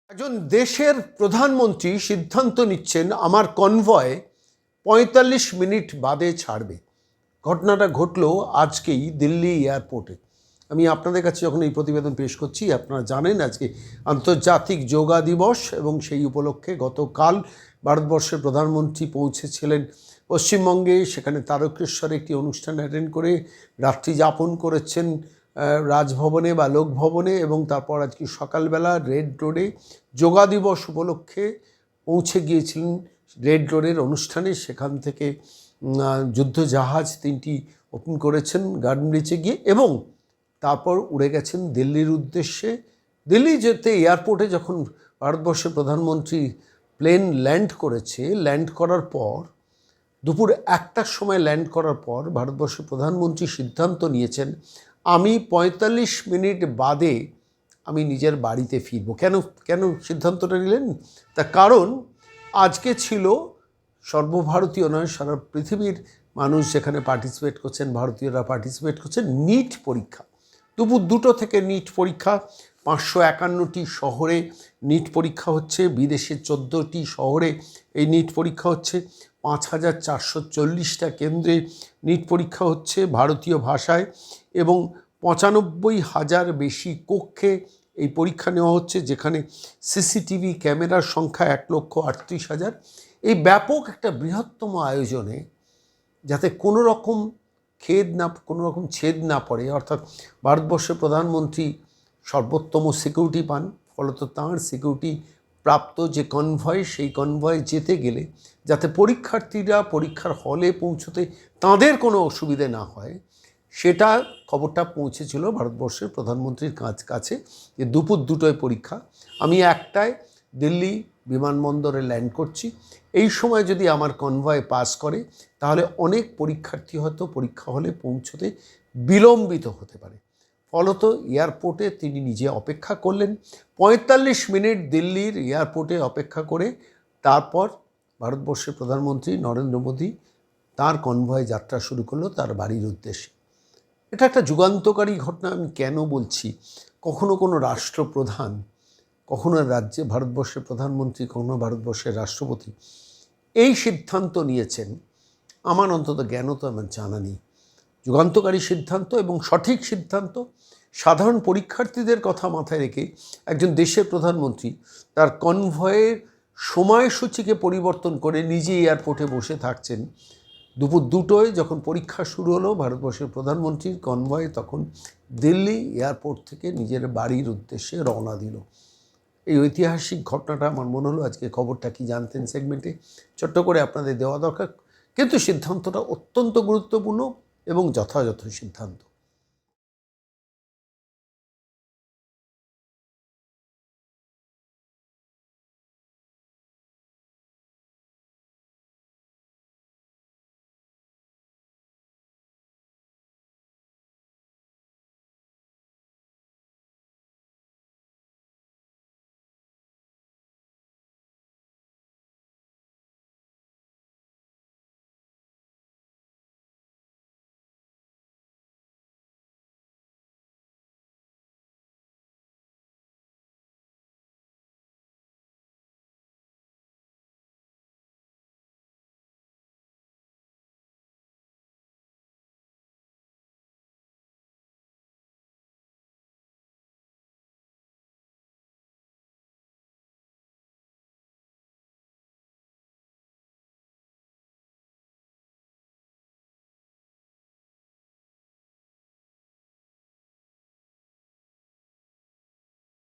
একজন দেশের প্রধানমন্ত্রী সিদ্ধান্ত নিচ্ছেন আমার কনভয় ৪৫ মিনিট বাদে ছাড়বে। ঘটনাটা ঘটলো আজকেই দিল্লি এয়ারপোর্টে। আমি আপনাদের কাছে যখন এই প্রতিবেদন পেশ করছি, আপনারা জানেন আজকে আন্তর্জাতিক যোগা দিবস এবং সেই উপলক্ষে গতকাল ভারতবর্ষের প্রধানমন্ত্রী পৌঁছেছিলেন পশ্চিমবঙ্গে। সেখানে তারকেশ্বরে একটি অনুষ্ঠান অ্যাটেন্ড করে রাত্রি যাপন করেছেন রাজভবনে বা লোকভবনে, এবং তারপর আজকে সকালবেলা রেড রোডে যোগা দিবস উপলক্ষে পৌঁছে গিয়েছিলেন রেড রোডের অনুষ্ঠানে। সেখান থেকে যুদ্ধজাহাজ 3টি ওপেন করেছেন গার্ডেন ব্রিজে গিয়ে, এবং তারপর উড়ে গেছেন দিল্লির উদ্দেশ্যে। দিল্লি যেতে এয়ারপোর্টে যখন ভারতবর্ষের প্রধানমন্ত্রী প্লেন ল্যান্ড করেছে, ল্যান্ড করার পর দুপুর 1টার সময় ল্যান্ড করার পর ভারতবর্ষের প্রধানমন্ত্রী সিদ্ধান্ত নিয়েছেন আমি ৪৫ মিনিট বাদে আমি নিজের বাড়িতে ফিরব। কেন সিদ্ধান্তটা নিলেন? তার কারণ আজকে ছিল সর্বভারতীয় নয়, সারা পৃথিবীর মানুষ যেখানে পার্টিসিপেট করছেন, ভারতীয়রা পার্টিসিপেট করছেন নিট পরীক্ষা। দুপুর 2টো থেকে নিট পরীক্ষা। 551টি শহরে নিট পরীক্ষা হচ্ছে, বিদেশে 14টি শহরে এই নিট পরীক্ষা হচ্ছে। 5440টা কেন্দ্রে নিট পরীক্ষা হচ্ছে ভারতীয় ভাষায়, এবং 95,000 বেশি কক্ষে এই পরীক্ষা নেওয়া হচ্ছে, যেখানে সিসিটিভি ক্যামেরার সংখ্যা 1,38,000। এই ব্যাপক একটা বৃহত্তম আয়োজনে যাতে কোনো রকম ছেদ না পড়ে, অর্থাৎ ভারতবর্ষের প্রধানমন্ত্রী সর্বোত্তম সিকিউরিটি পান। ফলত তাঁর সিকিউরিটি প্রাপ্ত যে কনভয়, সেই কনভয়ে যেতে গেলে যাতে পরীক্ষার্থীরা পরীক্ষার হলে পৌঁছতে তাঁদের কোনো অসুবিধে না হয়, সেটা খবরটা পৌঁছেছিল ভারতবর্ষের প্রধানমন্ত্রীর কাছে যে দুপুর 2টোয় পরীক্ষা। আমি 1টায় দিল্লি বিমানবন্দরে ল্যান্ড করছি, এই সময় যদি আমার কনভয় পাস করে তাহলে অনেক পরীক্ষার্থী হয়তো পরীক্ষা হলে পৌঁছতে বিলম্বিত হতে পারে। ফলত এয়ারপোর্টে তিনি নিজে অপেক্ষা করলেন ৪৫ মিনিট দিল্লির এয়ারপোর্টে অপেক্ষা করে। তারপর ভারতবর্ষের প্রধানমন্ত্রী নরেন্দ্র মোদী তার কনভয় যাত্রা শুরু করলো তার বাড়ির উদ্দেশ্যে। এটা একটা যুগান্তকারী ঘটনা। আমি কেন বলছি? কখনো কোনো রাষ্ট্রপ্রধান, কখনো রাজ্যে ভারতবর্ষের প্রধানমন্ত্রী, কখনো ভারতবর্ষের রাষ্ট্রপতি এই সিদ্ধান্ত নিয়েছেন, আমার অন্তত জ্ঞান তো আমার জানা নেই। যুগান্তকারী সিদ্ধান্ত এবং সঠিক সিদ্ধান্ত। সাধারণ পরীক্ষার্থীদের কথা মাথায় রেখে একজন দেশের প্রধানমন্ত্রী তার কনভয়ের সময়সূচিকে পরিবর্তন করে নিজে এয়ারপোর্টে বসে থাকছেন। দুপুর 2টোয় যখন পরীক্ষা শুরু হলো ভারতবর্ষের প্রধানমন্ত্রীর কনভয়, তখন দিল্লি এয়ারপোর্ট থেকে নিজের বাড়ির উদ্দেশ্যে রওনা দিল। এই ঐতিহাসিক ঘটনাটা আমার মনে হলো আজকে খবরটা কি জানতেন সেগমেন্টে ছোট্ট করে আপনাদের দেওয়া দরকার। কিন্তু সিদ্ধান্তটা অত্যন্ত গুরুত্বপূর্ণ এবং যথাযথ সিদ্ধান্ত।